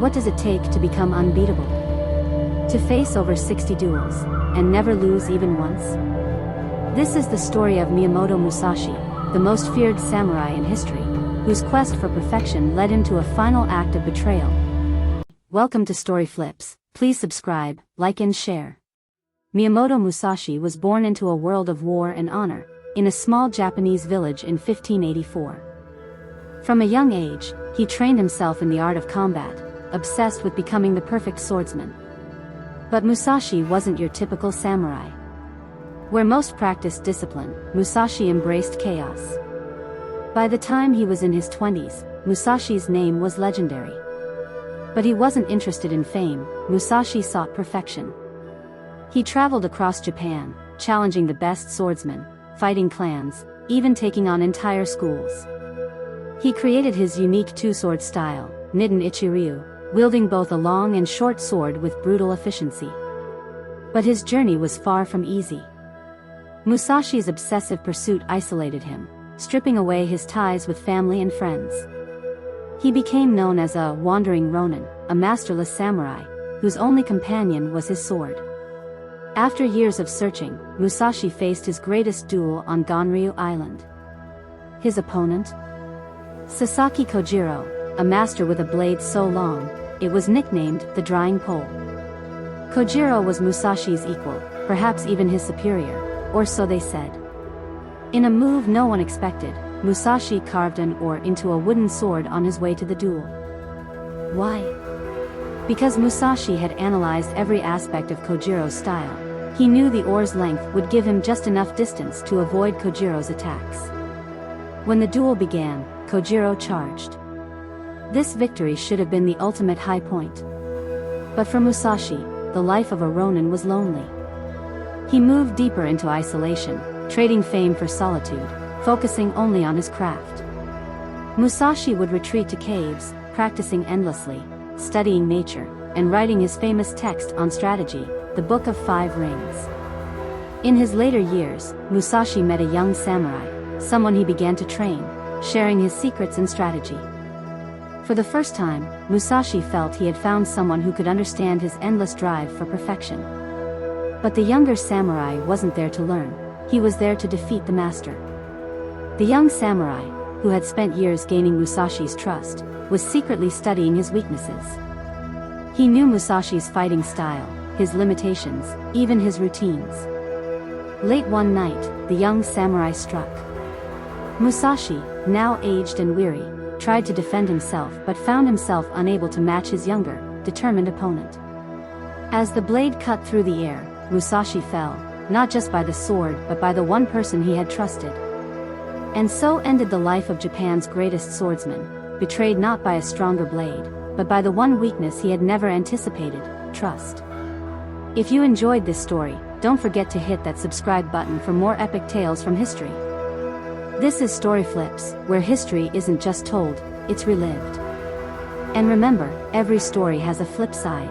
What does it take to become unbeatable? To face over 60 duels, and never lose even once? This is the story of Miyamoto Musashi, the most feared samurai in history, whose quest for perfection led him to a final act of betrayal. Welcome to StoryFlips. Please subscribe, like and share. Miyamoto Musashi was born into a world of war and honor, in a small Japanese village in 1584. From a young age, he trained himself in the art of combat, obsessed with becoming the perfect swordsman. But Musashi wasn't your typical samurai. Where most practiced discipline, Musashi embraced chaos. By the time he was in his 20s, Musashi's name was legendary. But he wasn't interested in fame. Musashi sought perfection. He traveled across Japan, challenging the best swordsmen, fighting clans, even taking on entire schools. He created his unique two-sword style, Niten Ichi-ryū, wielding both a long and short sword with brutal efficiency. But his journey was far from easy. Musashi's obsessive pursuit isolated him, stripping away his ties with family and friends. He became known as a wandering ronin, a masterless samurai, whose only companion was his sword. After years of searching, Musashi faced his greatest duel on Ganryu Island. His opponent? Sasaki Kojiro, a master with a blade so long, it was nicknamed the Drying Pole. Kojiro was Musashi's equal, perhaps even his superior, or so they said. In a move no one expected, Musashi carved an oar into a wooden sword on his way to the duel. Why? Because Musashi had analyzed every aspect of Kojiro's style. He knew the oar's length would give him just enough distance to avoid Kojiro's attacks. When the duel began, Kojiro charged. This victory should have been the ultimate high point. But for Musashi, the life of a ronin was lonely. He moved deeper into isolation, trading fame for solitude, focusing only on his craft. Musashi would retreat to caves, practicing endlessly, studying nature, and writing his famous text on strategy, the Book of Five Rings. In his later years, Musashi met a young samurai, someone he began to train, sharing his secrets and strategy. For the first time, Musashi felt he had found someone who could understand his endless drive for perfection. But the younger samurai wasn't there to learn, he was there to defeat the master. The young samurai, who had spent years gaining Musashi's trust, was secretly studying his weaknesses. He knew Musashi's fighting style, his limitations, even his routines. Late one night, the young samurai struck. Musashi, now aged and weary, tried to defend himself but found himself unable to match his younger, determined opponent. As the blade cut through the air, Musashi fell, not just by the sword but by the one person he had trusted. And so ended the life of Japan's greatest swordsman, betrayed not by a stronger blade, but by the one weakness he had never anticipated, trust. If you enjoyed this story, don't forget to hit that subscribe button for more epic tales from history. This is StoryFlips, where history isn't just told, it's relived. And remember, every story has a flip side.